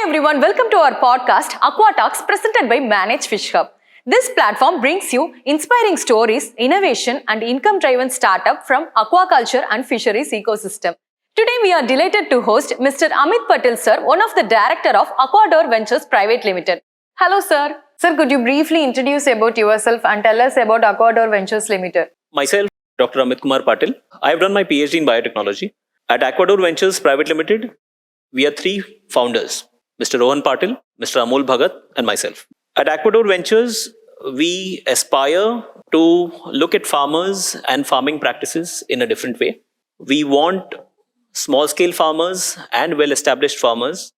everyone, welcome to our podcast Aqua Talks presented by MANAGE-FISHub. This platform brings you inspiring stories, innovation and income-driven startup from aquaculture and fisheries ecosystem. Today we are delighted to host Mr. Amit Patil sir, one of the director of Aquadore Ventures Private Limited. Hello sir. Sir, could you briefly introduce about yourself and tell us about Aquadore Ventures Limited? Myself, Dr. Amit Patil. I have done my PhD in biotechnology. At Aquadore Ventures Private Limited, we are three founders, Mr. Rohan Patil, Mr. Amol Bhagat, and myself. At Aquadore Ventures, we aspire to look at farmers and farming practices in a different way. We want small-scale farmers and well-established farmers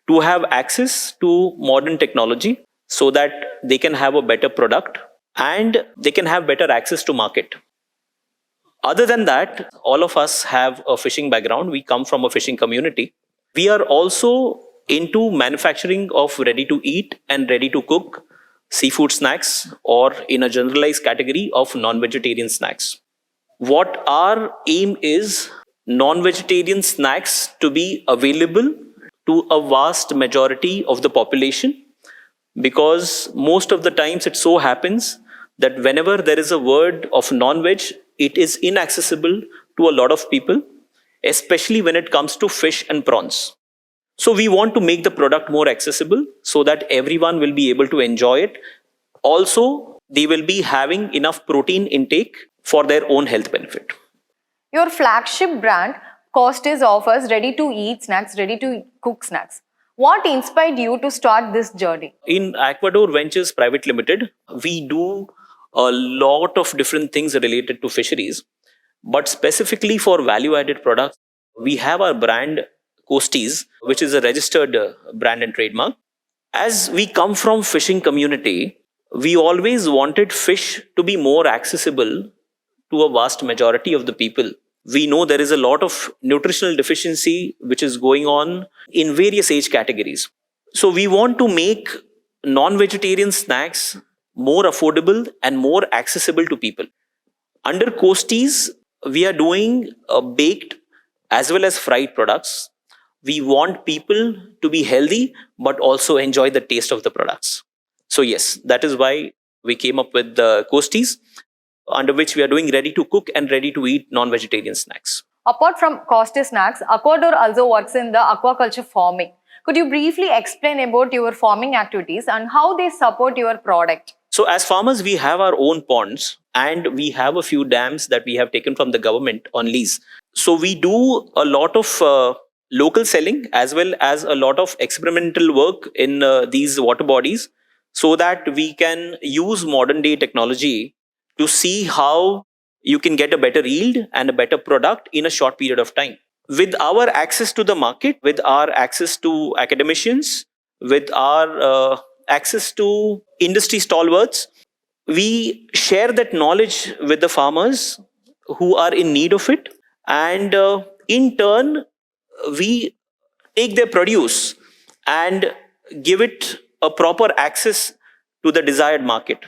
to have access to modern technology so that they can have a better product and they can have better access to market. Other than that, all of us have a fishing background. We come from a fishing community. We are also into manufacturing of ready-to-eat and ready-to-cook seafood snacks, or in a generalized category of non-vegetarian snacks. What our aim is, non-vegetarian snacks to be available to a vast majority of the population, because most of the times it so happens that whenever there is a word of non-veg, it is inaccessible to a lot of people, especially when it comes to fish and prawns. So we want to make the product more accessible so that everyone will be able to enjoy it. Also, they will be having enough protein intake for their own health benefit. Your flagship brand, Costies, offers ready-to-eat snacks, ready-to-cook snacks. What inspired you to start this journey? In Aquadore Ventures Private Limited, we do a lot of different things related to fisheries. But specifically for value-added products, we have our brand Coasties, which is a registered brand and trademark. As we come from fishing community, we always wanted fish to be more accessible to a vast majority of the people. We know there is a lot of nutritional deficiency which is going on in various age categories. So we want to make non-vegetarian snacks more affordable and more accessible to people. Under Coasties, we are doing baked as well as fried products. We want people to be healthy but also enjoy the taste of the products. So yes, that is why we came up with the Coasties, under which we are doing ready-to-cook and ready-to-eat non-vegetarian snacks. Apart from Costies snacks, Aquador also works in the aquaculture farming. Could you briefly explain about your farming activities and how they support your product? So as farmers, we have our own ponds and we have a few dams that we have taken from the government on lease. So we do a lot of local selling as well as a lot of experimental work in these water bodies so that we can use modern day technology to see how you can get a better yield and a better product in a short period of time. With our access to the market, with our access to academicians, with our access to industry stalwarts, we share that knowledge with the farmers who are in need of it, and in turn we take their produce and give it a proper access to the desired market.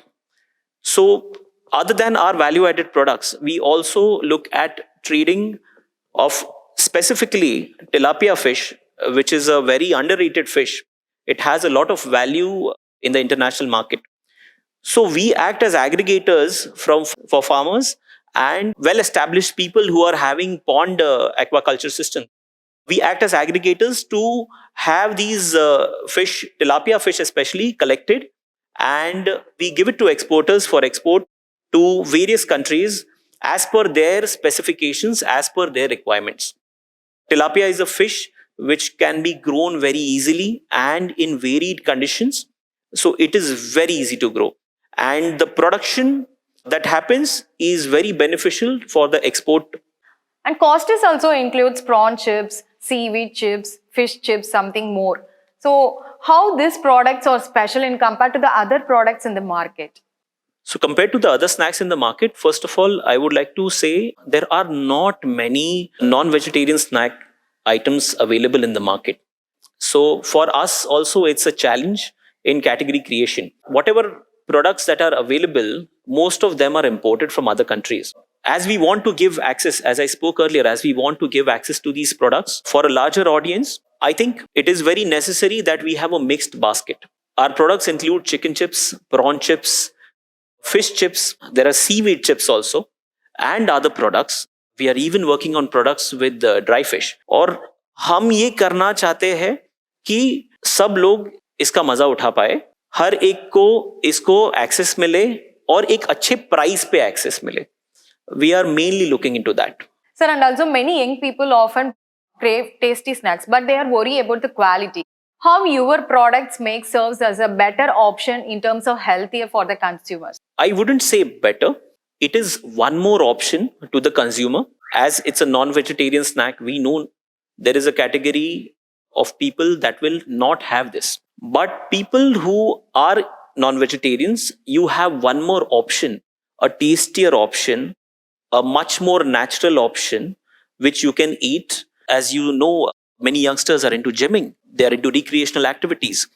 So other than our value-added products, we also look at trading of specifically tilapia fish, which is a very underrated fish. It has a lot of value in the international market. So we act as aggregators for farmers and well-established people who are having pond aquaculture systems. We act as aggregators to have these fish, tilapia fish especially, collected, and we give it to exporters for export to various countries as per their specifications, as per their requirements. Tilapia is a fish which can be grown very easily and in varied conditions. So it is very easy to grow. And the production that happens is very beneficial for the export. And Costies also includes prawn chips, seaweed chips, fish chips, something more. So how these products are special in compared to the other products in the market? So compared to the other snacks in the market, first of all, I would like to say there are not many non-vegetarian snack items available in the market. So for us also, it's a challenge in category creation. Whatever products that are available, most of them are imported from other countries. As we want to give access, as I spoke earlier, as we want to give access to these products for a larger audience, I think it is very necessary that we have a mixed basket. Our products include chicken chips, prawn chips, fish chips. There are seaweed chips also, and other products. We are even working on products with dry fish. और हम ये करना चाहते हैं कि सब लोग इसका मजा उठा पाए, हर एक को इसको एक्सेस मिले और एक अच्छे प्राइस पे एक्सेस मिले. We are mainly looking into that. Sir, and also many young people often crave tasty snacks, but they are worried about the quality. How your products make serves as a better option in terms of healthier for the consumers? I wouldn't say better. It is one more option to the consumer. As it's a non-vegetarian snack, we know there is a category of people that will not have this. But people who are non-vegetarians, you have one more option, a tastier option, a much more natural option, which you can eat. As you know, many youngsters are into gymming. They are into recreational activities.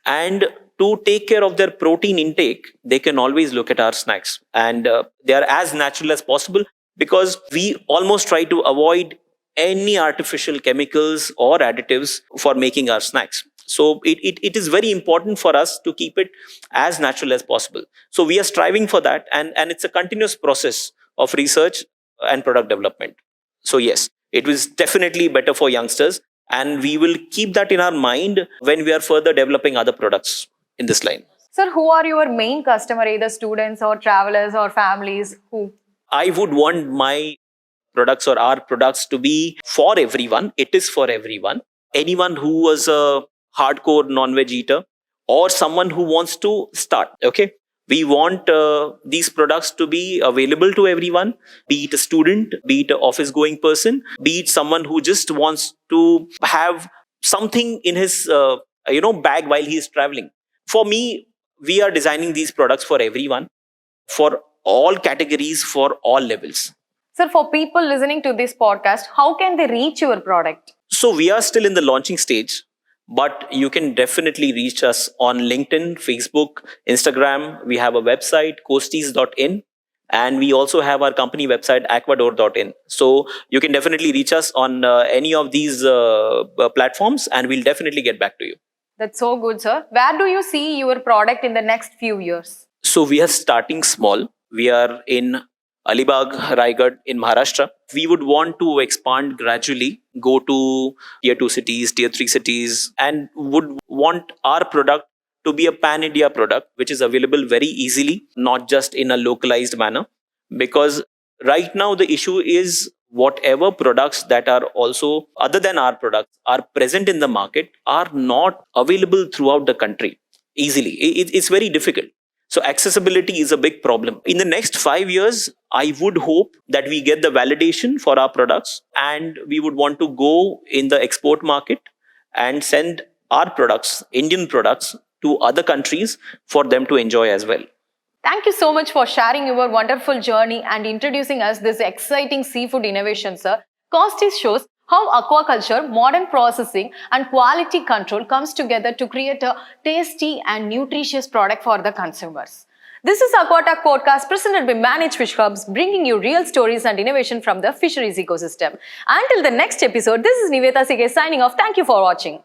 And to take care of their protein intake, they can always look at our snacks. And they are as natural as possible because we almost try to avoid any artificial chemicals or additives for making our snacks. So it is very important for us to keep it as natural as possible. So we are striving for that. And it's a continuous process of research and product development. So yes, it was definitely better for youngsters. And we will keep that in our mind when we are further developing other products in this line. Sir, who are your main customer, either students or travelers or families? Who? I would want my products or our products to be for everyone. It is for everyone. Anyone who was a hardcore non-veg eater or someone who wants to start. Okay. We want these products to be available to everyone, be it a student, be it an office-going person, be it someone who just wants to have something in his bag while he is traveling. For me, we are designing these products for everyone, for all categories, for all levels. Sir, for people listening to this podcast, how can they reach your product? So we are still in the launching stage. But you can definitely reach us on LinkedIn, Facebook, Instagram. We have a website, Coasties.in. And we also have our company website, Aquadore.in. So you can definitely reach us on any of these platforms and we'll definitely get back to you. That's so good, sir. Where do you see your product in the next few years? So we are starting small. We are in Alibag, Raigad in Maharashtra. We would want to expand gradually, go to tier 2 cities, tier 3 cities, and would want our product to be a pan-India product, which is available very easily, not just in a localized manner. Because right now the issue is whatever products that are also other than our products are present in the market are not available throughout the country easily. It's very difficult. So accessibility is a big problem. In the next 5 years, I would hope that we get the validation for our products and we would want to go in the export market and send our products, Indian products, to other countries for them to enjoy as well. Thank you so much for sharing your wonderful journey and introducing us this exciting seafood innovation, sir. Costies shows how aquaculture, modern processing and quality control comes together to create a tasty and nutritious product for the consumers. This is Aqua Talk Podcast presented by MANAGE-FISHub, bringing you real stories and innovation from the fisheries ecosystem. Until the next episode, this is Nivedha CK signing off. Thank you for watching.